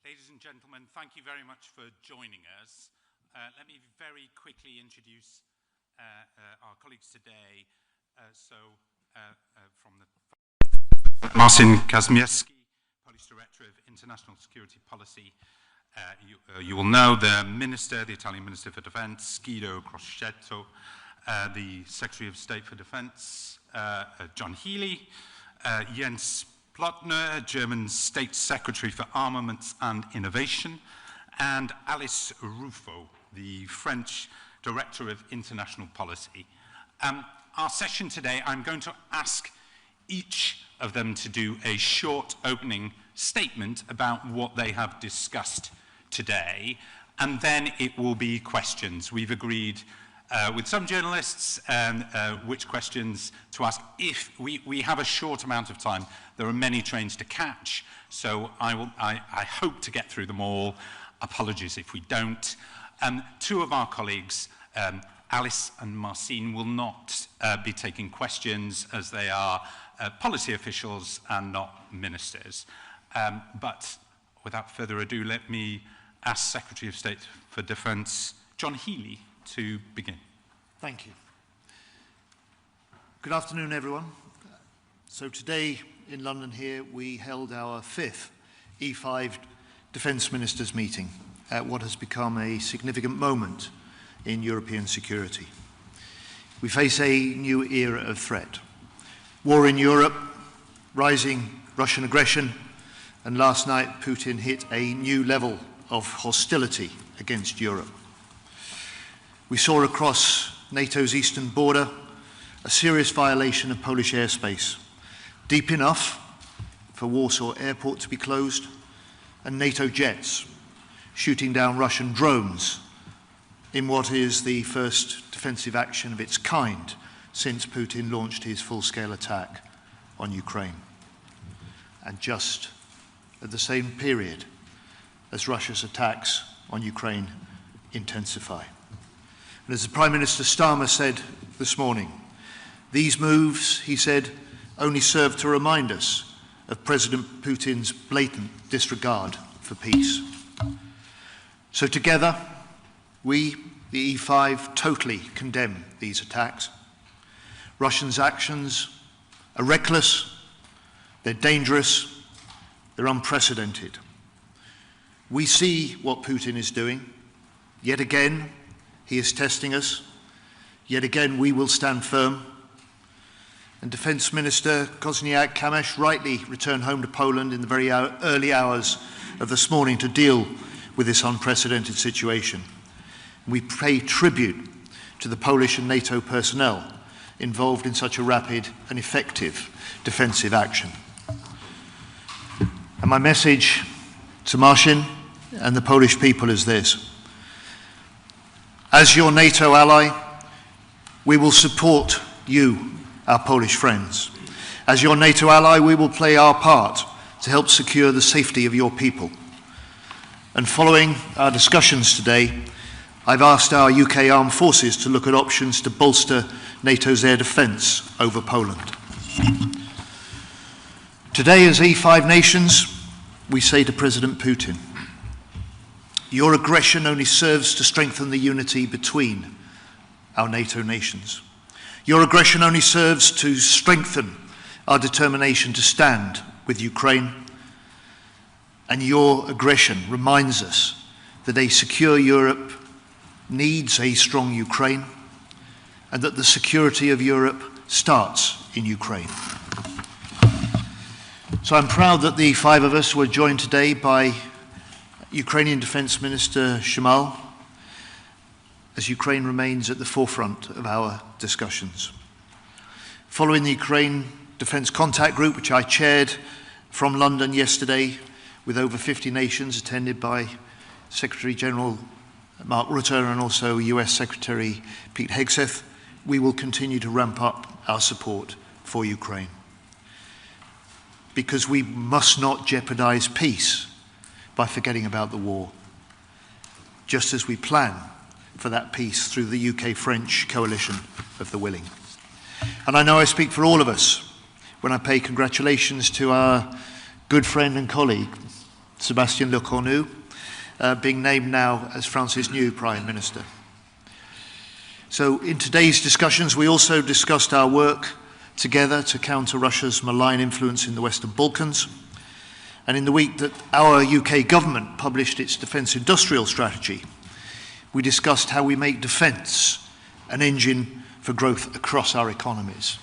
Ladies and gentlemen, thank you very much for joining us. Let me very quickly introduce our colleagues today. From the Marcin Kazmierski, Polish Director of International Security Policy. You will know the Minister, the Italian Minister for Defence, Guido Crosetto, the Secretary of State for Defence, John Healey, Jens Plötner, German State Secretary for Armaments and Innovation, and Alice Rufo, the French Director of International Policy. Our session today, I'm going to ask each of them to do a short opening statement about what they have discussed today, and then it will be questions. We've agreed with some journalists which questions to ask. If we have a short amount of time, there are many trains to catch, so I hope to get through them all. Apologies if we don't. Two of our colleagues, Alice and Marcin, will not be taking questions as they are policy officials and not ministers. But without further ado, let me ask Secretary of State for Defence John Healey to begin. Thank you. Good afternoon, everyone. So today in London here, we held our 5th E5 Defence Ministers meeting at what has become a significant moment in European security. We face a new era of threat. War in Europe, rising Russian aggression, and last night Putin hit a new level of hostility against Europe. We saw across NATO's eastern border a serious violation of Polish airspace, deep enough for Warsaw Airport to be closed, and NATO jets shooting down Russian drones in what is the first defensive action of its kind since Putin launched his full-scale attack on Ukraine. And just at the same period as Russia's attacks on Ukraine intensify. And as the Prime Minister Starmer said this morning, these moves, he said, only serve to remind us of President Putin's blatant disregard for peace. So together, we, the E5, totally condemn these attacks. Russians' actions are reckless, they're dangerous, they're unprecedented. We see what Putin is doing. Yet again, he is testing us. Yet again, we will stand firm. And Defence Minister Kazmierski rightly returned home to Poland in the very early hours of this morning to deal with this unprecedented situation. We pay tribute to the Polish and NATO personnel involved in such a rapid and effective defensive action. And my message to Marcin and the Polish people is this. As your NATO ally, we will support you, our Polish friends. As your NATO ally, we will play our part to help secure the safety of your people. And following our discussions today, I've asked our UK armed forces to look at options to bolster NATO's air defence over Poland. Today, as E5 nations, we say to President Putin, your aggression only serves to strengthen the unity between our NATO nations. Your aggression only serves to strengthen our determination to stand with Ukraine. And your aggression reminds us that a secure Europe needs a strong Ukraine, and that the security of Europe starts in Ukraine. So I'm proud that the 5 of us were joined today by Ukrainian Defence Minister Shmyhal, as Ukraine remains at the forefront of our discussions. Following the Ukraine Defence Contact Group, which I chaired from London yesterday with over 50 nations, attended by Secretary General Mark Rutte and also US Secretary Pete Hegseth, we will continue to ramp up our support for Ukraine. Because we must not jeopardize peace by forgetting about the war, just as we plan for that peace through the UK-French coalition of the willing. And I know I speak for all of us when I pay congratulations to our good friend and colleague, Sébastien Lecornu, being named now as France's new Prime Minister. So in today's discussions, we also discussed our work together to counter Russia's malign influence in the Western Balkans. And in the week that our UK government published its defence industrial strategy, we discussed how we make defence an engine for growth across our economies.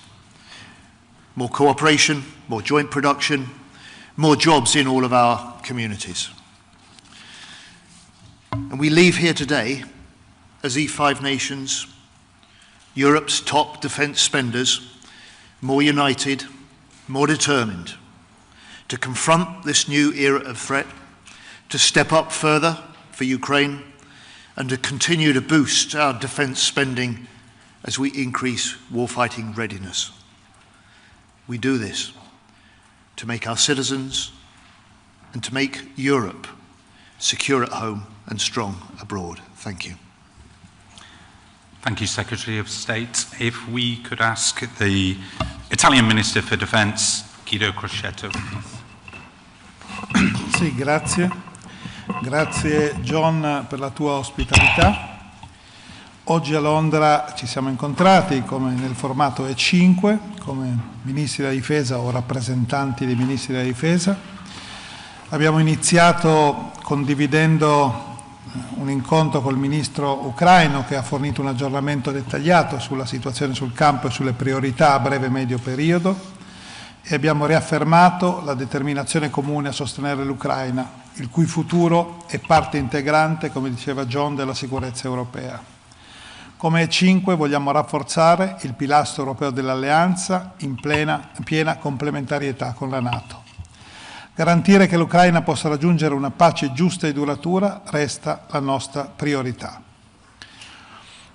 More cooperation, more joint production, more jobs in all of our communities. And we leave here today as E5 nations, Europe's top defence spenders, more united, more determined to confront this new era of threat, to step up further for Ukraine, and to continue to boost our defence spending as we increase warfighting readiness. We do this to make our citizens and to make Europe secure at home and strong abroad. Thank you. Thank you, Secretary of State. If we could ask the Italian Minister for Defence, Guido Crosetto, please. Sì, grazie. Grazie John per la tua ospitalità. Oggi a Londra ci siamo incontrati come nel formato E5, come ministri della difesa o rappresentanti dei ministri della difesa. Abbiamo iniziato condividendo un incontro col ministro ucraino che ha fornito un aggiornamento dettagliato sulla situazione sul campo e sulle priorità a breve e medio periodo e abbiamo riaffermato la determinazione comune a sostenere l'Ucraina, il cui futuro è parte integrante, come diceva John, della sicurezza europea. Come E5 vogliamo rafforzare il pilastro europeo dell'alleanza in piena complementarietà con la NATO. Garantire che l'Ucraina possa raggiungere una pace giusta e duratura resta la nostra priorità.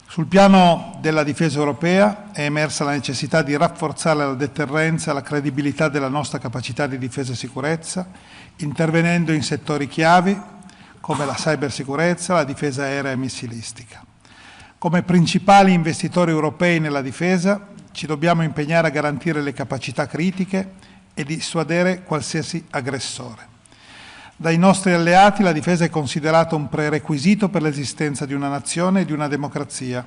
Sul piano della difesa europea è emersa la necessità di rafforzare la deterrenza e la credibilità della nostra capacità di difesa e sicurezza, intervenendo in settori chiavi come la cybersicurezza, la difesa aerea e missilistica. Come principali investitori europei nella difesa ci dobbiamo impegnare a garantire le capacità critiche e dissuadere qualsiasi aggressore. Dai nostri alleati la difesa è considerata un prerequisito per l'esistenza di una nazione e di una democrazia.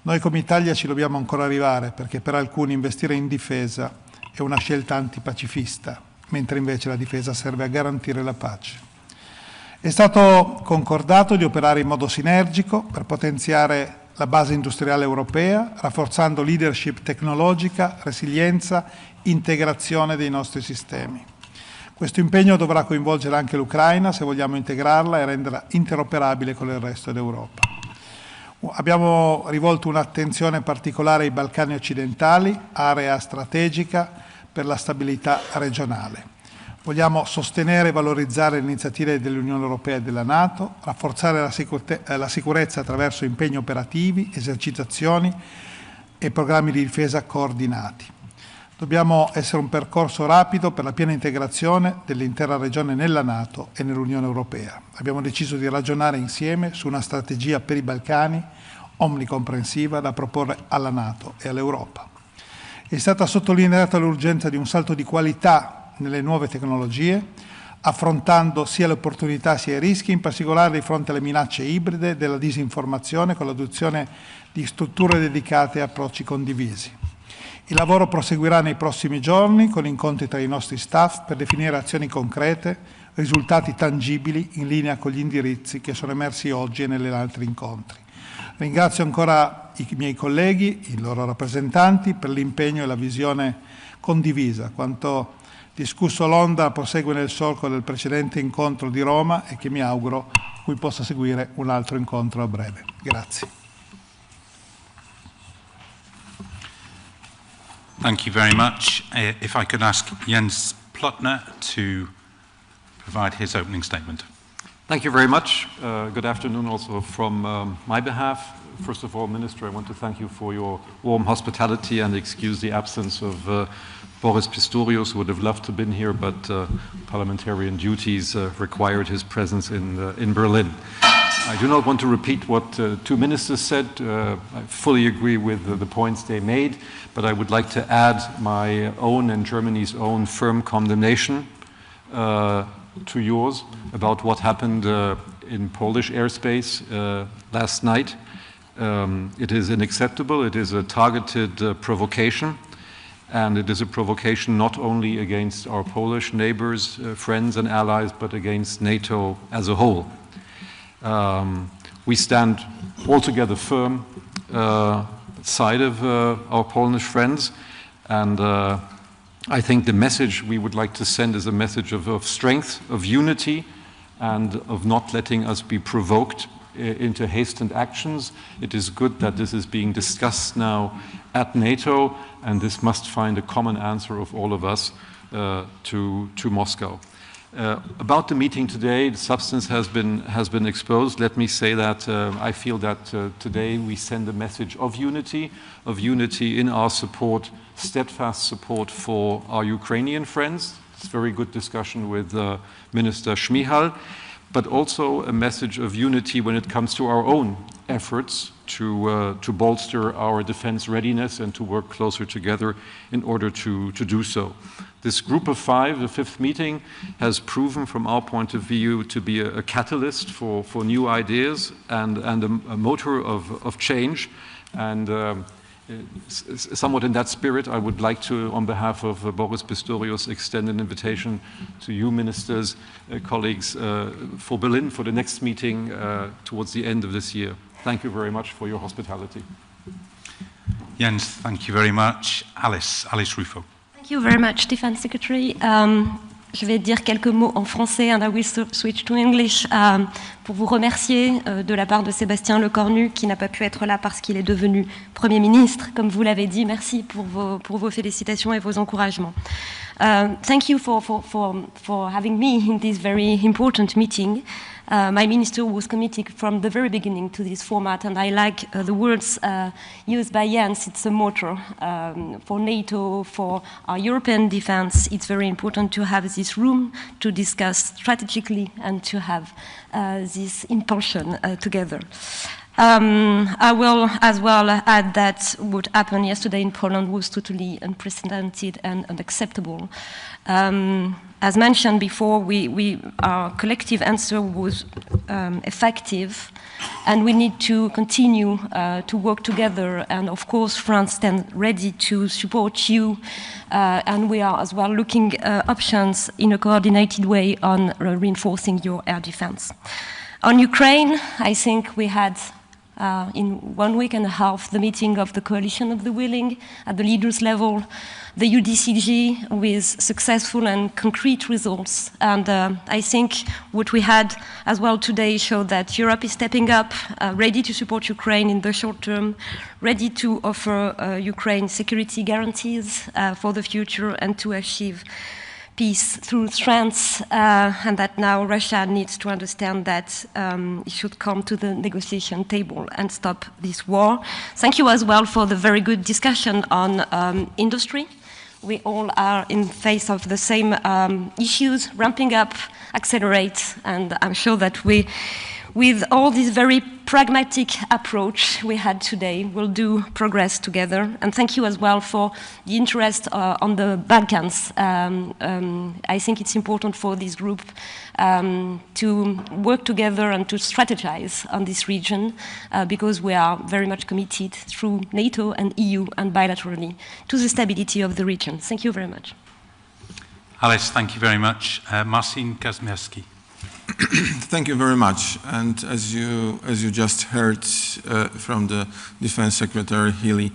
Noi come Italia ci dobbiamo ancora arrivare, perché per alcuni investire in difesa è una scelta antipacifista, mentre invece la difesa serve a garantire la pace. È stato concordato di operare in modo sinergico per potenziare la base industriale europea, rafforzando leadership tecnologica, resilienza, integrazione dei nostri sistemi. Questo impegno dovrà coinvolgere anche l'Ucraina se vogliamo integrarla e renderla interoperabile con il resto d'Europa. Abbiamo rivolto un'attenzione particolare ai Balcani occidentali, area strategica per la stabilità regionale. Vogliamo sostenere e valorizzare le iniziative dell'Unione Europea e della NATO, rafforzare la sicurezza attraverso impegni operativi, esercitazioni e programmi di difesa coordinati. Dobbiamo essere un percorso rapido per la piena integrazione dell'intera regione nella NATO e nell'Unione Europea. Abbiamo deciso di ragionare insieme su una strategia per i Balcani omnicomprensiva da proporre alla NATO e all'Europa. È stata sottolineata l'urgenza di un salto di qualità nelle nuove tecnologie, affrontando sia le opportunità sia i rischi, in particolare di fronte alle minacce ibride della disinformazione con l'adozione di strutture dedicate e approcci condivisi. Il lavoro proseguirà nei prossimi giorni con incontri tra i nostri staff per definire azioni concrete, risultati tangibili in linea con gli indirizzi che sono emersi oggi e negli altri incontri. Ringrazio ancora i miei colleghi, i loro rappresentanti, per l'impegno e la visione condivisa. Quanto discusso a Londra prosegue nel solco del precedente incontro di Roma e che mi auguro cui possa seguire un altro incontro a breve. Grazie. Thank you very much. If I could ask Jens Plötner to provide his opening statement. Thank you very much. Good afternoon also from my behalf. First of all, Minister, I want to thank you for your warm hospitality and excuse the absence of Boris Pistorius, who would have loved to have been here, but parliamentarian duties required his presence in Berlin. I do not want to repeat what two ministers said. I fully agree with the points they made, but I would like to add my own and Germany's own firm condemnation to yours about what happened in Polish airspace last night. It is unacceptable. It is a targeted provocation, and it is a provocation not only against our Polish neighbors, friends and allies, but against NATO as a whole. We stand altogether firm side of our Polish friends, and I think the message we would like to send is a message of strength, of unity, and of not letting us be provoked into hastened actions. It is good that this is being discussed now at NATO, and this must find a common answer of all of us to Moscow. About the meeting today, the substance has been exposed. Let me say that I feel that today we send a message of unity in our support, steadfast support for our Ukrainian friends. It's a very good discussion with Minister Šmihal, but also a message of unity when it comes to our own efforts to bolster our defense readiness and to work closer together in order to do so. This group of five, the fifth meeting, has proven from our point of view to be a catalyst for new ideas and a motor of change. And somewhat in that spirit, I would like to, on behalf of Boris Pistorius, extend an invitation to you ministers, colleagues, for Berlin for the next meeting towards the end of this year. Thank you very much for your hospitality. Jens, thank you very much. Alice Rufo. Thank you very much, Defence Secretary. Je vais dire quelques mots en français, and I will switch to English, pour vous remercier de la part de Sébastien Lecornu, qui n'a pas pu être là parce qu'il est devenu Premier ministre, comme vous l'avez dit. Merci pour vos félicitations et vos encouragements. Thank you for having me in this very important meeting. My minister was committed from the very beginning to this format, and I like the words used by Jens. It's a motto for NATO, for our European defense. It's very important to have this room to discuss strategically and to have this impulsion together. I will as well add that what happened yesterday in Poland was totally unprecedented and unacceptable. As mentioned before, our collective answer was effective, and we need to continue to work together. And of course, France stands ready to support you, and we are as well looking options in a coordinated way on reinforcing your air defense. On Ukraine, I think we had in 1 week and a half the meeting of the Coalition of the Willing at the leaders level, the UDCG with successful and concrete results. And I think what we had as well today showed that Europe is stepping up, ready to support Ukraine in the short term, ready to offer Ukraine security guarantees for the future and to achieve peace through strength, and that now Russia needs to understand that it should come to the negotiation table and stop this war. Thank you as well for the very good discussion on industry. We all are in face of the same issues, ramping up, accelerate, and I'm sure that we, with all this very pragmatic approach we had today, will do progress together. And thank you as well for the interest on the Balkans. I think it's important for this group to work together and to strategize on this region because we are very much committed through NATO and EU and bilaterally to the stability of the region. Thank you very much. Alice, thank you very much. Marcin Kazmierski. Thank you very much. And as you just heard from the Defence Secretary Healey,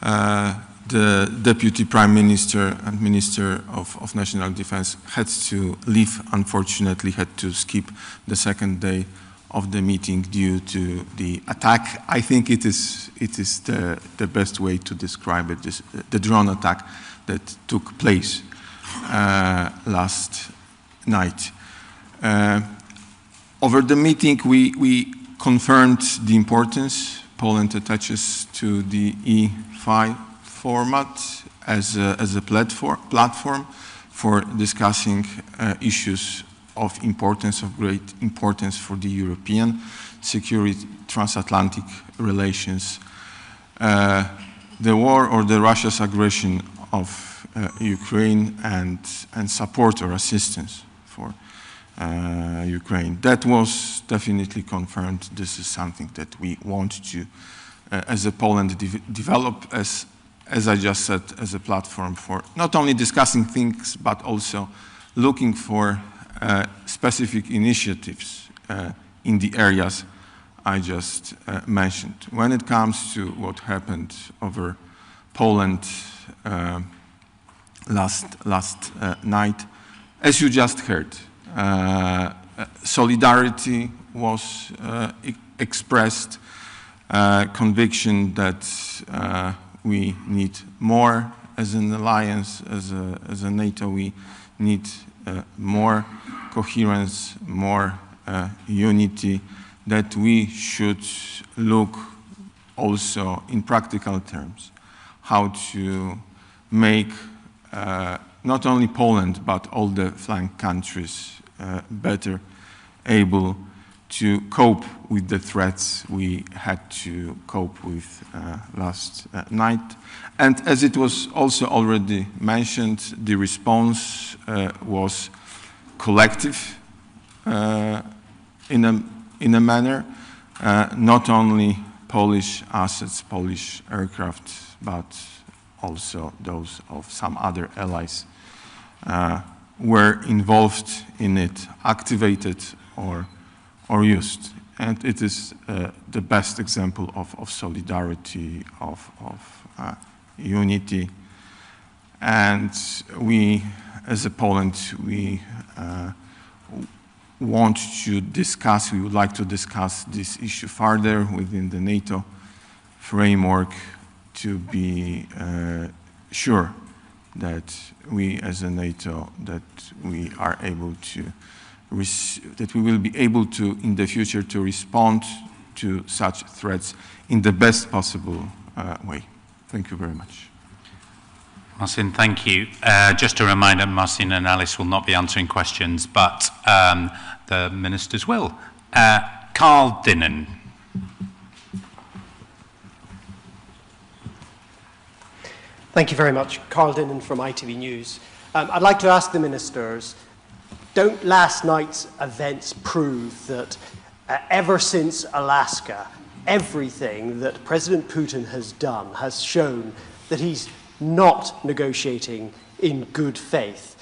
the Deputy Prime Minister and Minister of National Defence had to leave, unfortunately, had to skip the second day of the meeting due to the attack. I think it is the best way to describe it, the drone attack that took place last night. Over the meeting, we confirmed the importance Poland attaches to the E5 format as a platform for discussing issues of importance, of great importance for the European security, transatlantic relations. The war or the Russia's aggression of Ukraine and support or assistance for Ukraine. That was definitely confirmed. This is something that we want to, as a Poland, develop as I just said, as a platform for not only discussing things, but also looking for specific initiatives in the areas I just mentioned. When it comes to what happened over Poland last night, as you just heard, solidarity was expressed, conviction that we need more as an alliance, as a NATO. We need more coherence, more unity, that we should look also in practical terms how to make not only Poland but all the flank countries better able to cope with the threats we had to cope with last night. And as it was also already mentioned, the response was collective in a manner, not only Polish assets, Polish aircraft, but also those of some other allies were involved in it, activated or used. And it is the best example of solidarity, of unity. And we, as a Poland, we want to discuss, we would like to discuss this issue further within the NATO framework to be sure that we as a NATO, that we are able to, that we will be able to, in the future, to respond to such threats in the best possible way. Thank you very much. Marcin, thank you. Just a reminder, Marcin and Alice will not be answering questions, but the ministers will. Carl Dinnen. Thank you very much. Carl Dinnen from ITV News. I'd like to ask the ministers, don't last night's events prove that ever since Alaska, everything that President Putin has done has shown that he's not negotiating in good faith,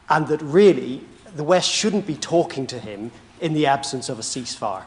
and that really the West shouldn't be talking to him in the absence of a ceasefire?